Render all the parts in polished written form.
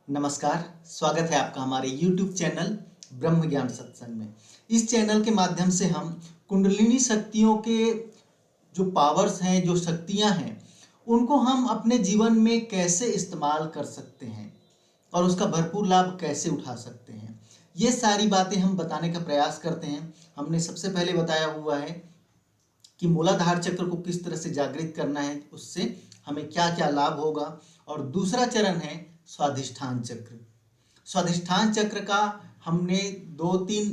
नमस्कार, स्वागत है आपका हमारे YouTube चैनल ब्रह्म ज्ञान सत्संग में। इस चैनल के माध्यम से हम कुंडलिनी शक्तियों के जो पावर्स हैं, जो शक्तियां हैं, उनको हम अपने जीवन में कैसे इस्तेमाल कर सकते हैं और उसका भरपूर लाभ कैसे उठा सकते हैं, ये सारी बातें हम बताने का प्रयास करते हैं। हमने सबसे पहले बताया हुआ है कि मूलाधार चक्र को किस तरह से जागृत करना है, उससे हमें क्या क्या लाभ होगा। और दूसरा चरण है स्वाधिष्ठान चक्र। स्वाधिष्ठान चक्र का हमने 2-3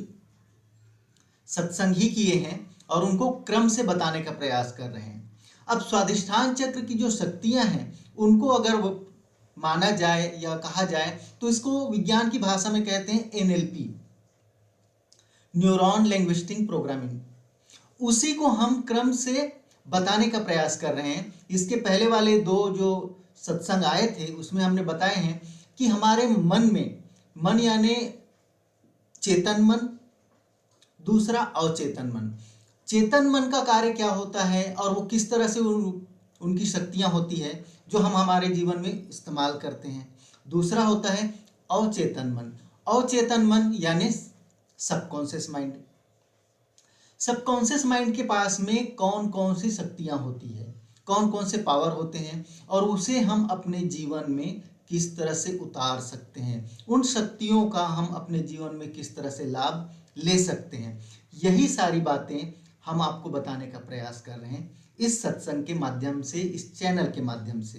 सत्संग ही किए हैं और उनको क्रम से बताने का प्रयास कर रहे हैं। अब स्वाधिष्ठान चक्र की जो शक्तियां हैं उनको अगर माना जाए या कहा जाए तो इसको विज्ञान की भाषा में कहते हैं NLP, न्यूरॉन लैंग्वेजिंग प्रोग्रामिंग। उसी को हम क्रम से बताने का प्रयास कर रहे हैं। इसके पहले वाले 2 जो सत्संग आए थे उसमें हमने बताए हैं कि हमारे मन में, मन यानी चेतन मन, दूसरा अवचेतन मन। चेतन मन का कार्य क्या होता है और वो किस तरह से उनकी शक्तियां होती है जो हम हमारे जीवन में इस्तेमाल करते हैं। दूसरा होता है अवचेतन मन। अवचेतन मन यानी सबकॉन्शियस माइंड। सबकॉन्शियस माइंड के पास में कौन कौन सी शक्तियां होती है, कौन कौन से पावर होते हैं और उसे हम अपने जीवन में किस तरह से उतार सकते हैं, उन शक्तियों का हम अपने जीवन में किस तरह से लाभ ले सकते हैं। यही सारी बातें हम आपको बताने का प्रयास कर रहे हैं इस सत्संग के माध्यम से, इस चैनल के माध्यम से।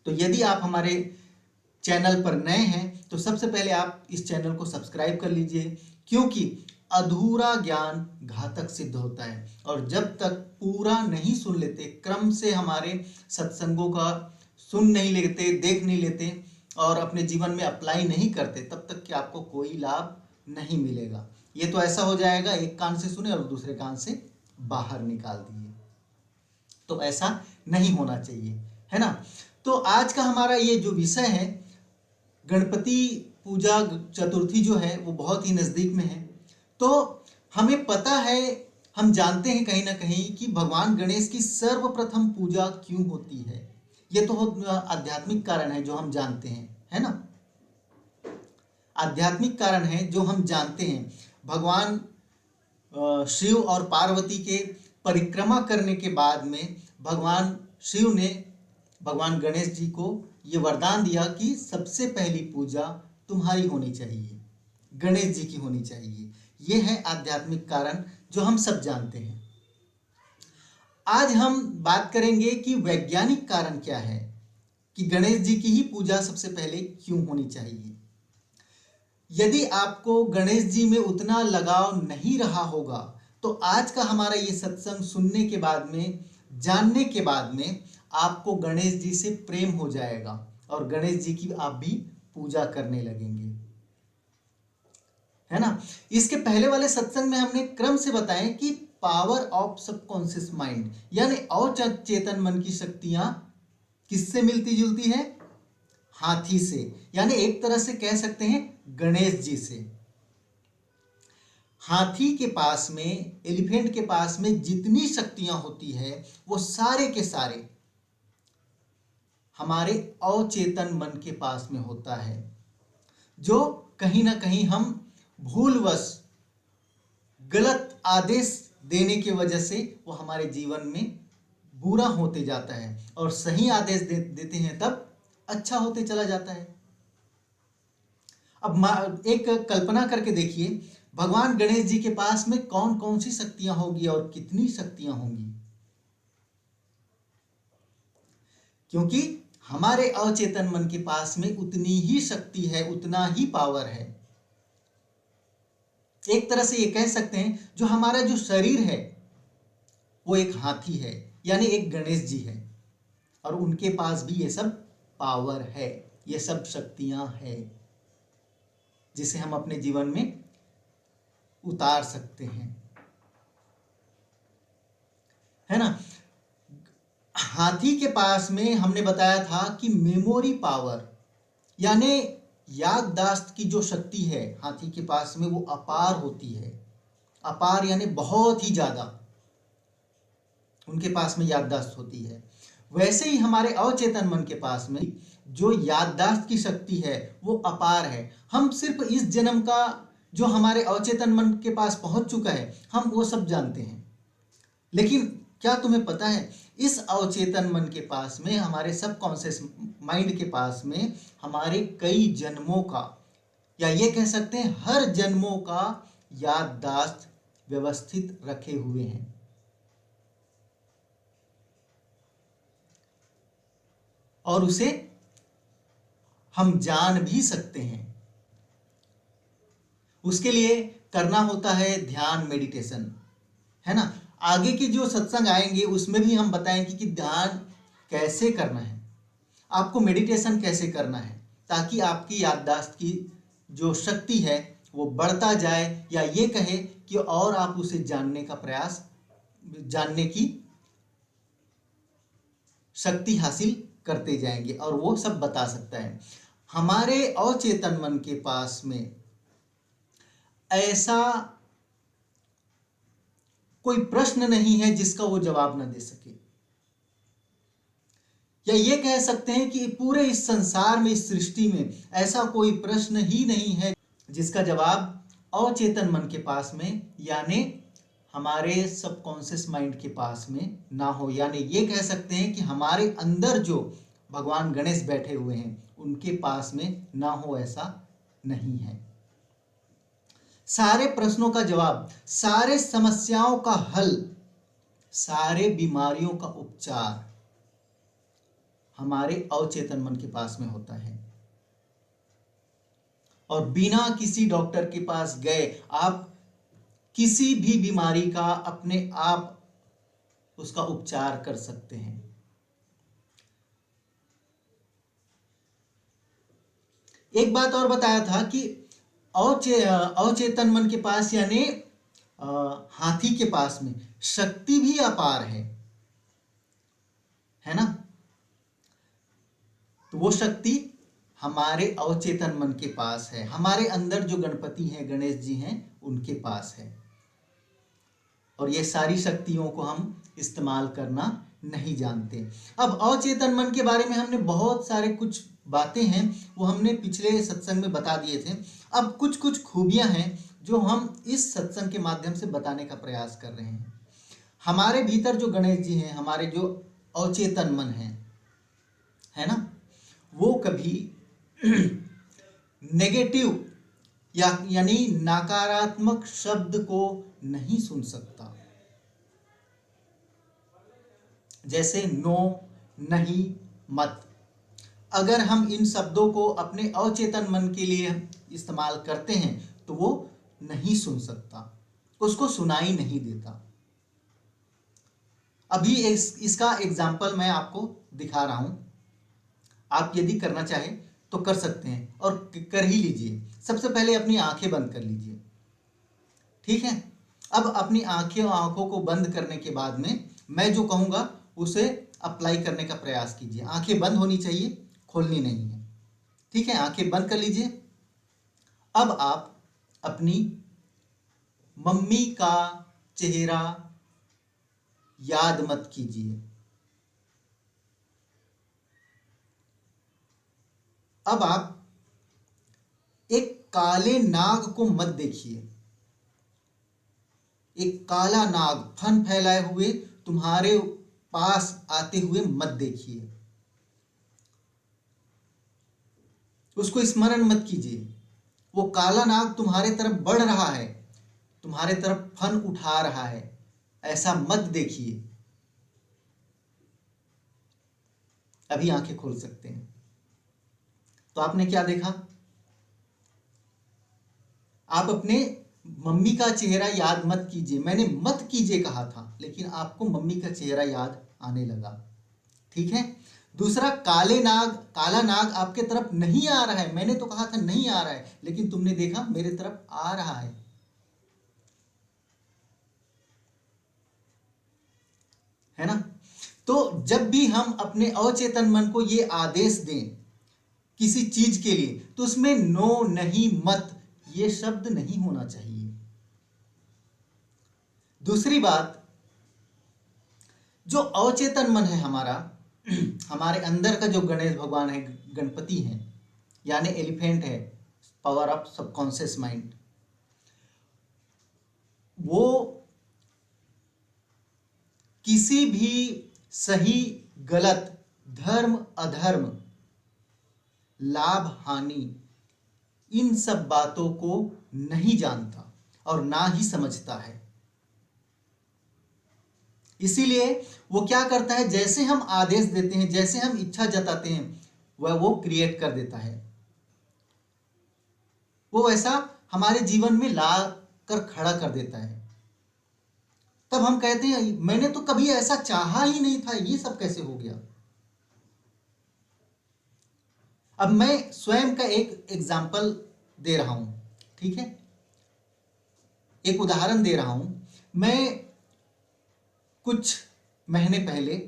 तो यदि आप हमारे चैनल पर नए हैं तो सबसे पहले आप इस चैनल को सब्सक्राइब कर लीजिए, क्योंकि अधूरा ज्ञान घातक सिद्ध होता है और जब तक पूरा नहीं सुन लेते, क्रम से हमारे सत्संगों का सुन नहीं लेते, देख नहीं लेते और अपने जीवन में अप्लाई नहीं करते, तब तक कि आपको कोई लाभ नहीं मिलेगा। ये तो ऐसा हो जाएगा, एक कान से सुने और दूसरे कान से बाहर निकाल दिए। तो ऐसा नहीं होना चाहिए, है ना। तो आज का हमारा ये जो विषय है, गणपति पूजा चतुर्थी जो है वो बहुत ही नज़दीक में है। तो हमें पता है, हम जानते हैं कहीं ना कहीं कि भगवान गणेश की सर्वप्रथम पूजा क्यों होती है। ये तो आध्यात्मिक कारण है जो हम जानते हैं, है ना। आध्यात्मिक कारण है जो हम जानते हैं। भगवान शिव और पार्वती के परिक्रमा करने के बाद में भगवान शिव ने भगवान गणेश जी को ये वरदान दिया कि सबसे पहली पूजा तुम्हारी होनी चाहिए, गणेश जी की होनी चाहिए। ये है आध्यात्मिक कारण जो हम सब जानते हैं। आज हम बात करेंगे कि वैज्ञानिक कारण क्या है कि गणेश जी की ही पूजा सबसे पहले क्यों होनी चाहिए। यदि आपको गणेश जी में उतना लगाव नहीं रहा होगा तो आज का हमारा ये सत्संग सुनने के बाद में, जानने के बाद में आपको गणेश जी से प्रेम हो जाएगा और गणेश जी की आप भी पूजा करने लगेंगे, है ना। इसके पहले वाले सत्संग में हमने क्रम से बताया कि पावर ऑफ सबकॉन्शियस माइंड यानी अवचेतन मन की शक्तियां किससे मिलती जुलती है? हाथी से, यानी एक तरह से कह सकते हैं गणेश जी से। हाथी के पास में, एलिफेंट के पास में जितनी शक्तियां होती है वो सारे के सारे हमारे अवचेतन मन के पास में होता है, जो कहीं ना कहीं हम भूलवश गलत आदेश देने की वजह से वो हमारे जीवन में बुरा होते जाता है और सही आदेश देते हैं तब अच्छा होते चला जाता है। अब एक कल्पना करके देखिए, भगवान गणेश जी के पास में कौन कौन सी शक्तियां होगी और कितनी शक्तियां होंगी, क्योंकि हमारे अवचेतन मन के पास में उतनी ही शक्ति है, उतना ही पावर है। एक तरह से ये कह सकते हैं जो हमारा जो शरीर है वो एक हाथी है, यानी एक गणेश जी है और उनके पास भी ये सब पावर है, ये सब शक्तियां हैं जिसे हम अपने जीवन में उतार सकते हैं, है ना। हाथी के पास में हमने बताया था कि मेमोरी पावर यानी याददाश्त की जो शक्ति है हाथी के पास में वो अपार होती है। अपार यानी बहुत ही ज्यादा उनके पास में याददाश्त होती है। वैसे ही हमारे अवचेतन मन के पास में जो याददाश्त की शक्ति है वो अपार है। हम सिर्फ इस जन्म का जो हमारे अवचेतन मन के पास पहुंच चुका है हम वो सब जानते हैं, लेकिन क्या तुम्हें पता है इस अवचेतन मन के पास में, हमारे सबकॉन्शियस माइंड के पास में हमारे कई जन्मों का, या ये कह सकते हैं हर जन्मों का याददाश्त व्यवस्थित रखे हुए हैं। और उसे हम जान भी सकते हैं। उसके लिए करना होता है ध्यान, मेडिटेशन, है ना। आगे की जो सत्संग आएंगे उसमें भी हम बताएंगे कि ध्यान कैसे करना है, आपको मेडिटेशन कैसे करना है, ताकि आपकी याददाश्त की जो शक्ति है वो बढ़ता जाए, या ये कहे कि और आप उसे जानने की शक्ति हासिल करते जाएंगे, और वो सब बता सकता है। हमारे अवचेतन मन के पास में ऐसा कोई प्रश्न नहीं है जिसका वो जवाब न दे सके, या ये कह सकते हैं कि पूरे इस संसार में, इस सृष्टि में ऐसा कोई प्रश्न ही नहीं है जिसका जवाब अवचेतन मन के पास में, यानी हमारे सबकॉन्शियस माइंड के पास में ना हो। यानी ये कह सकते हैं कि हमारे अंदर जो भगवान गणेश बैठे हुए हैं उनके पास में ना हो, ऐसा नहीं है। सारे प्रश्नों का जवाब, सारे समस्याओं का हल, सारे बीमारियों का उपचार हमारे अवचेतन मन के पास में होता है। और बिना किसी डॉक्टर के पास गए आप किसी भी बीमारी का अपने आप उसका उपचार कर सकते हैं। एक बात और बताया था कि अवचेतन मन के पास यानी हाथी के पास में शक्ति भी अपार है ना। तो वो शक्ति हमारे अवचेतन मन के पास है, हमारे अंदर जो गणपति हैं, गणेश जी हैं, उनके पास है। और ये सारी शक्तियों को हम इस्तेमाल करना नहीं जानते। अब अवचेतन मन के बारे में हमने बहुत सारे कुछ बातें हैं वो हमने पिछले सत्संग में बता दिए थे। अब कुछ कुछ खूबियां हैं जो हम इस सत्संग के माध्यम से बताने का प्रयास कर रहे हैं। हमारे भीतर जो गणेश जी हैं, हमारे जो अवचेतन मन है ना, वो कभी नेगेटिव यानी नकारात्मक शब्द को नहीं सुन सकता। जैसे नो, नहीं, मत, अगर हम इन शब्दों को अपने अवचेतन मन के लिए इस्तेमाल करते हैं तो वो नहीं सुन सकता, उसको सुनाई नहीं देता। अभी इसका एग्जाम्पल मैं आपको दिखा रहा हूं, आप यदि करना चाहें तो कर सकते हैं और कर ही लीजिए। सबसे पहले अपनी आंखें बंद कर लीजिए, ठीक है। अब अपनी आंखों को बंद करने के बाद में मैं जो कहूंगा उसे अप्लाई करने का प्रयास कीजिए। आंखें बंद होनी चाहिए, खोलनी नहीं है, ठीक है। आंखें बंद कर लीजिए। अब आप अपनी मम्मी का चेहरा याद मत कीजिए। अब आप एक काले नाग को मत देखिए। एक काला नाग फन फैलाए हुए तुम्हारे पास आते हुए मत देखिए, उसको स्मरण मत कीजिए। वो काला नाग तुम्हारे तरफ बढ़ रहा है, तुम्हारे तरफ फन उठा रहा है, ऐसा मत देखिए। अभी आंखें खोल सकते हैं। तो आपने क्या देखा? आप अपने मम्मी का चेहरा याद मत कीजिए। मैंने मत कीजिए कहा था, लेकिन आपको मम्मी का चेहरा याद आने लगा, ठीक है। दूसरा, काला नाग आपके तरफ नहीं आ रहा है। मैंने तो कहा था नहीं आ रहा है, लेकिन तुमने देखा मेरे तरफ आ रहा है ना। तो जब भी हम अपने अवचेतन मन को ये आदेश दें किसी चीज के लिए, तो उसमें नो, नहीं, मत ये शब्द नहीं होना चाहिए। दूसरी बात, जो अवचेतन मन है हमारा, हमारे अंदर का जो गणेश भगवान है, गणपति हैं, यानी एलिफेंट है, पावर ऑफ सबकॉन्शियस माइंड, वो किसी भी सही गलत, धर्म अधर्म, लाभ हानि, इन सब बातों को नहीं जानता और ना ही समझता है। इसीलिए वो क्या करता है, जैसे हम आदेश देते हैं, जैसे हम इच्छा जताते हैं, वह वो क्रिएट कर देता है। वो वैसा हमारे जीवन में ला कर खड़ा कर देता है। तब हम कहते हैं मैंने तो कभी ऐसा चाहा ही नहीं था, ये सब कैसे हो गया। अब मैं स्वयं का एक एग्जाम्पल दे रहा हूं, ठीक है, एक उदाहरण दे रहा हूं। मैं कुछ महीने पहले,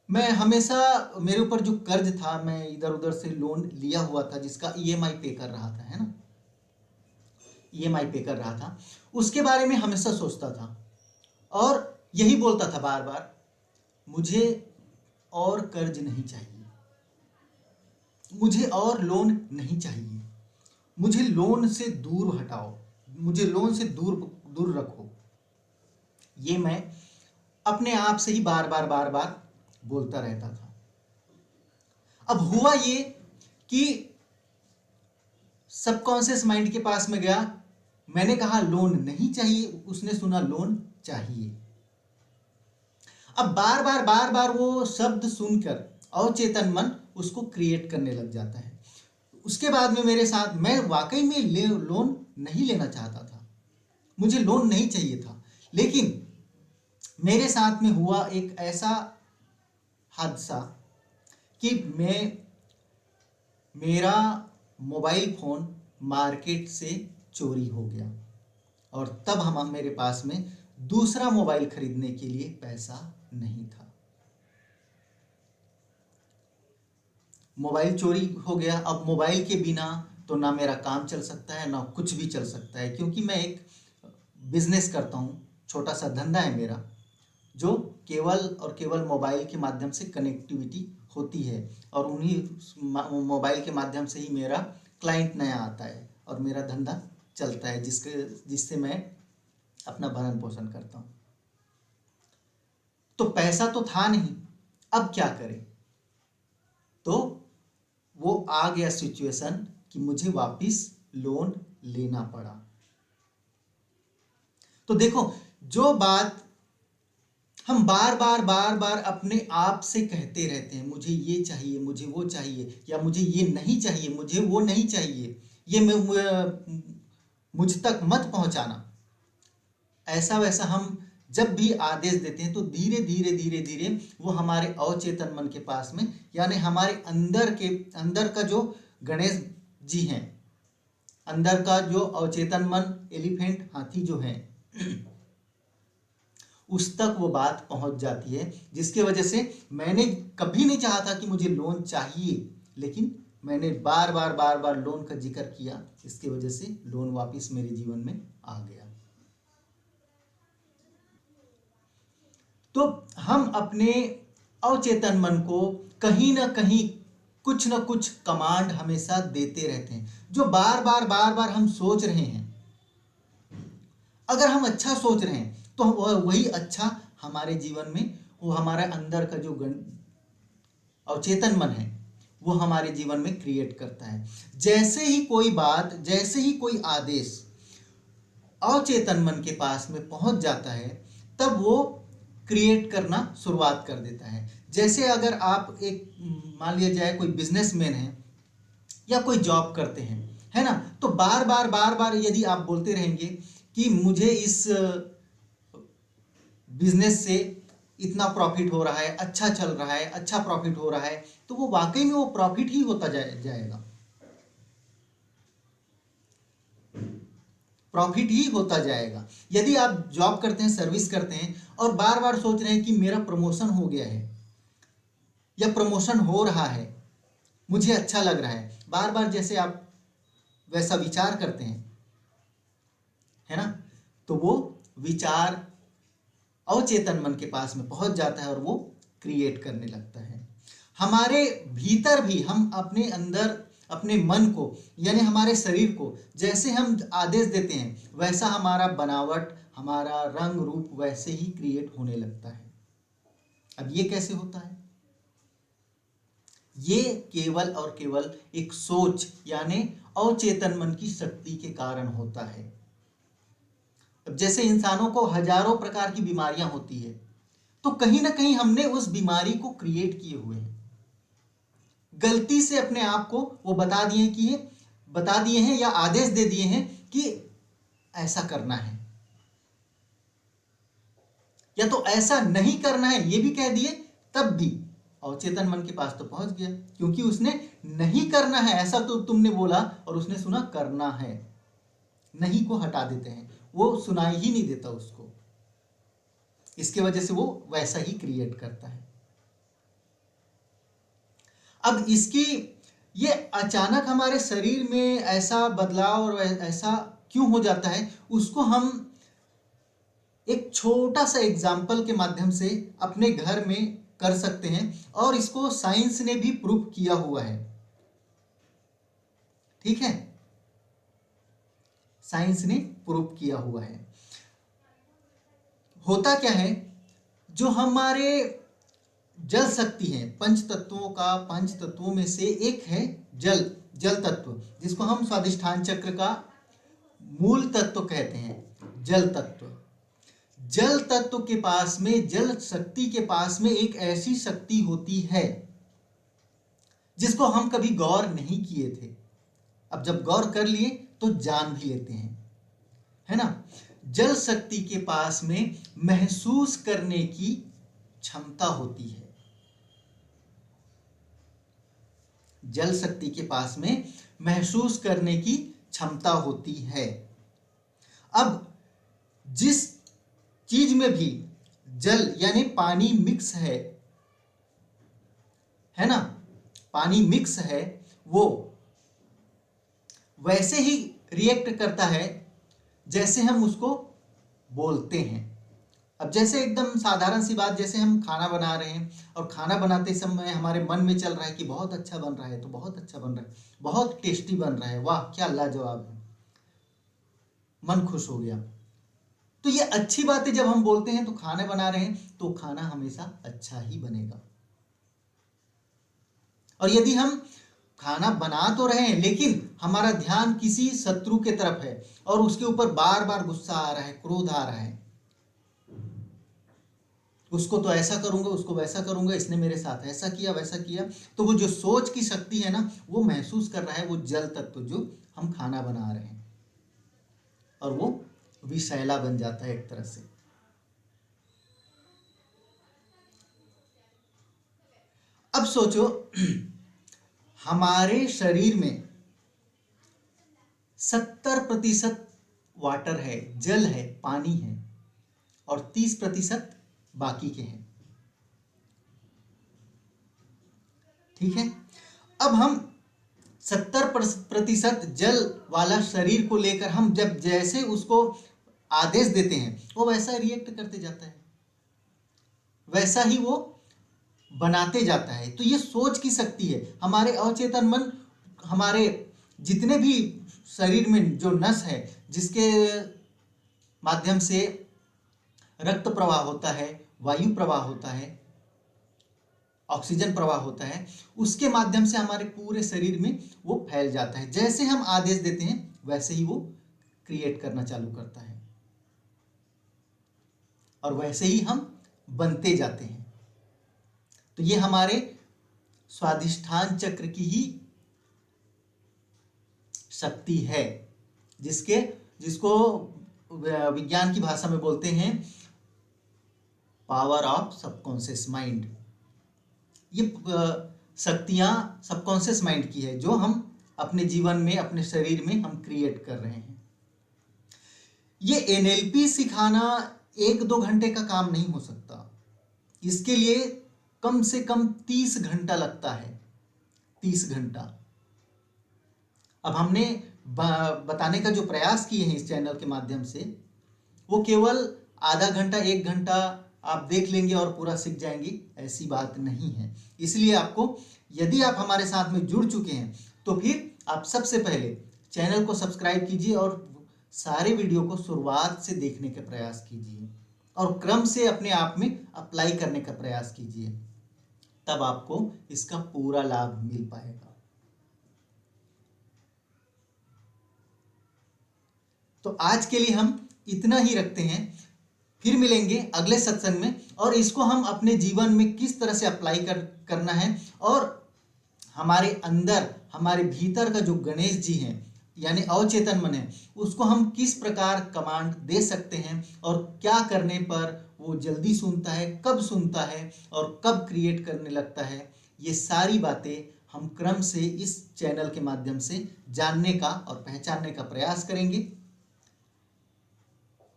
मैं हमेशा, मेरे ऊपर जो कर्ज था, मैं इधर उधर से लोन लिया हुआ था जिसका ईएमआई पे कर रहा था, है ना, ईएमआई पे कर रहा था, उसके बारे में हमेशा सोचता था और यही बोलता था बार बार, मुझे और कर्ज नहीं चाहिए, मुझे और लोन नहीं चाहिए, मुझे लोन से दूर हटाओ, मुझे लोन से दूर दूर रखो। ये मैं अपने आप से ही बार बार बोलता रहता था। अब हुआ ये कि सबकॉन्शियस माइंड के पास में गया, मैंने कहा लोन नहीं चाहिए, उसने सुना लोन चाहिए। अब बार बार वो शब्द सुनकर अवचेतन मन उसको क्रिएट करने लग जाता है। उसके बाद में मेरे साथ, मैं वाकई में लोन नहीं लेना चाहता था, मुझे लोन नहीं चाहिए था, लेकिन मेरे साथ में हुआ एक ऐसा हादसा कि मेरा मोबाइल फोन मार्केट से चोरी हो गया और तब मेरे पास में दूसरा मोबाइल खरीदने के लिए पैसा नहीं था। मोबाइल चोरी हो गया। अब मोबाइल के बिना तो ना मेरा काम चल सकता है, ना कुछ भी चल सकता है, क्योंकि मैं एक बिजनेस करता हूँ, छोटा सा धंधा है मेरा, जो केवल और केवल मोबाइल के माध्यम से कनेक्टिविटी होती है और उन्हीं मोबाइल के माध्यम से ही मेरा क्लाइंट नया आता है और मेरा धंधा चलता है, जिससे मैं अपना भरण पोषण करता हूँ। तो पैसा तो था नहीं, अब क्या करें। तो वो आ गया सिचुएशन कि मुझे वापस लोन लेना पड़ा। तो देखो, जो बात हम बार बार अपने आप से कहते रहते हैं, मुझे ये चाहिए, मुझे वो चाहिए, या मुझे ये नहीं चाहिए, मुझे वो नहीं चाहिए, ये मुझ तक मत पहुंचाना, ऐसा वैसा हम जब भी आदेश देते हैं तो धीरे धीरे धीरे धीरे वो हमारे अवचेतन मन के पास में, यानी हमारे अंदर का जो गणेश जी हैं, अंदर का जो अवचेतन मन, एलिफेंट, हाथी जो है, उस तक वो बात पहुंच जाती है, जिसके वजह से मैंने कभी नहीं चाहा था कि मुझे लोन चाहिए, लेकिन मैंने बार बार लोन का जिक्र किया, इसकी वजह से लोन वापस मेरे जीवन में आ गया। तो हम अपने अवचेतन मन को कहीं ना कहीं कुछ ना कुछ कमांड हमेशा देते रहते हैं, जो बार बार हम सोच रहे हैं। अगर हम अच्छा सोच रहे हैं तो वही अच्छा हमारे जीवन में, वो हमारे अंदर का जो अवचेतन मन है, वो हमारे जीवन में क्रिएट करता है। जैसे ही कोई बात, जैसे ही कोई आदेश अवचेतन मन के पास में पहुंच जाता है, तब वो क्रिएट करना शुरुआत कर देता है। जैसे अगर आप एक, मान लिया जाए कोई बिजनेसमैन है या कोई जॉब करते हैं, है ना, तो बार बार यदि आप बोलते रहेंगे कि मुझे इस बिजनेस से इतना प्रॉफिट हो रहा है, अच्छा चल रहा है, अच्छा प्रॉफिट हो रहा है, तो वो वाकई में वो प्रॉफिट ही होता जाएगा, प्रॉफिट ही होता जाएगा। यदि आप जॉब करते हैं, सर्विस करते हैं और बार बार सोच रहे हैं कि मेरा प्रमोशन हो गया है या प्रमोशन हो रहा है, मुझे अच्छा लग रहा है, बार बार जैसे आप वैसा विचार करते हैं, है ना, तो वो विचार अवचेतन मन के पास में पहुंच जाता है और वो क्रिएट करने लगता है। हमारे भीतर भी हम अपने अंदर अपने मन को यानी हमारे शरीर को जैसे हम आदेश देते हैं वैसा हमारा बनावट, हमारा रंग रूप वैसे ही क्रिएट होने लगता है। अब ये कैसे होता है? ये केवल और केवल एक सोच यानी अवचेतन मन की शक्ति के कारण होता है। अब जैसे इंसानों को हजारों प्रकार की बीमारियां होती है, तो कहीं ना कहीं हमने उस बीमारी को क्रिएट किए हुए हैं। गलती से अपने आप को वो बता दिए हैं या आदेश दे दिए हैं कि ऐसा करना है, या तो ऐसा नहीं करना है ये भी कह दिए, तब भी अवचेतन मन के पास तो पहुंच गया, क्योंकि उसने नहीं करना है ऐसा तो तुमने बोला और उसने सुना करना है। नहीं को हटा देते हैं, वो सुनाई ही नहीं देता उसको, इसके वजह से वो वैसा ही क्रिएट करता है। अब इसकी ये अचानक हमारे शरीर में ऐसा बदलाव और ऐसा क्यों हो जाता है, उसको हम एक छोटा सा एग्जाम्पल के माध्यम से अपने घर में कर सकते हैं, और इसको साइंस ने भी प्रूव किया हुआ है। ठीक है, साइंस ने प्रूव किया हुआ है। होता क्या है, जो हमारे जल शक्ति है, पंच तत्वों में से एक है जल तत्व, जिसको हम स्वादिष्ठान चक्र का मूल तत्व कहते हैं। जल तत्व के पास में, जल शक्ति के पास में एक ऐसी शक्ति होती है जिसको हम कभी गौर नहीं किए थे। अब जब गौर कर लिए तो जान भी लेते हैं, है ना। जल शक्ति के पास में महसूस करने की क्षमता होती है। जल शक्ति के पास में महसूस करने की क्षमता होती है। अब जिस चीज में भी जल यानी पानी मिक्स है ना, पानी मिक्स है, वो वैसे ही रिएक्ट करता है जैसे हम उसको बोलते हैं। अब जैसे एकदम साधारण सी बात, जैसे हम खाना बना रहे हैं और खाना बनाते समय हमारे मन में चल रहा है कि बहुत अच्छा बन रहा है, तो बहुत अच्छा बन रहा है, बहुत टेस्टी बन रहा है, वाह क्या लाजवाब है, मन खुश हो गया। तो ये अच्छी बात है, जब हम बोलते हैं तो खाना बना रहे हैं तो खाना हमेशा अच्छा ही बनेगा। और यदि हम खाना बना तो रहे हैं लेकिन हमारा ध्यान किसी शत्रु के तरफ है और उसके ऊपर बार बार गुस्सा आ रहा है, क्रोध आ रहा है, उसको तो ऐसा करूंगा, उसको वैसा करूंगा, इसने मेरे साथ ऐसा किया वैसा किया, तो वो जो सोच की शक्ति है ना, वो महसूस कर रहा है वो जल तत्व जो हम खाना बना रहे हैं, और वो विषैला बन जाता है एक तरह से। अब सोचो हमारे शरीर में 70% वाटर है, जल है, पानी है, और 30% बाकी के हैं। ठीक है, अब हम 70% जल वाला शरीर को लेकर हम जब जैसे उसको आदेश देते हैं वो वैसा रिएक्ट करते जाता है, वैसा ही वो बनाते जाता है। तो ये सोच की शक्ति है। हमारे अवचेतन मन, हमारे जितने भी शरीर में जो नस है जिसके माध्यम से रक्त प्रवाह होता है, वायु प्रवाह होता है, ऑक्सीजन प्रवाह होता है, उसके माध्यम से हमारे पूरे शरीर में वो फैल जाता है। जैसे हम आदेश देते हैं वैसे ही वो क्रिएट करना चालू करता है, और वैसे ही हम बनते जाते हैं। तो ये हमारे स्वादिष्ठान चक्र की ही शक्ति है, जिसको विज्ञान की भाषा में बोलते हैं पावर ऑफ सबकॉन्शियस माइंड। ये शक्तियां सबकॉन्शियस माइंड की है जो हम अपने जीवन में, अपने शरीर में हम क्रिएट कर रहे हैं। ये एनएलपी सिखाना 1-2 घंटे का काम नहीं हो सकता, इसके लिए कम से कम 30 घंटा लगता है, 30 घंटा। अब हमने बताने का जो प्रयास किए हैं इस चैनल के माध्यम से, वो केवल आधा घंटा 1 घंटा आप देख लेंगे और पूरा सीख जाएंगे, ऐसी बात नहीं है। इसलिए आपको, यदि आप हमारे साथ में जुड़ चुके हैं तो फिर आप सबसे पहले चैनल को सब्सक्राइब कीजिए और सारे वीडियो को शुरुआत से देखने का प्रयास कीजिए और क्रम से अपने आप में अप्लाई करने का प्रयास कीजिए, तब आपको इसका पूरा लाभ मिल पाएगा। तो आज के लिए हम इतना ही रखते हैं, फिर मिलेंगे अगले सत्संग में और इसको हम अपने जीवन में किस तरह से अप्लाई करना है और हमारे अंदर, हमारे भीतर का जो गणेश जी हैं यानी अवचेतन मन है, उसको हम किस प्रकार कमांड दे सकते हैं और क्या करने पर वो जल्दी सुनता है, कब सुनता है और कब क्रिएट करने लगता है, ये सारी बातें हम क्रम से इस चैनल के माध्यम से जानने का और पहचानने का प्रयास करेंगे।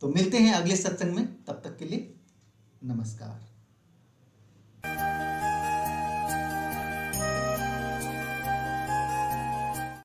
तो मिलते हैं अगले सत्संग में, तब तक के लिए नमस्कार।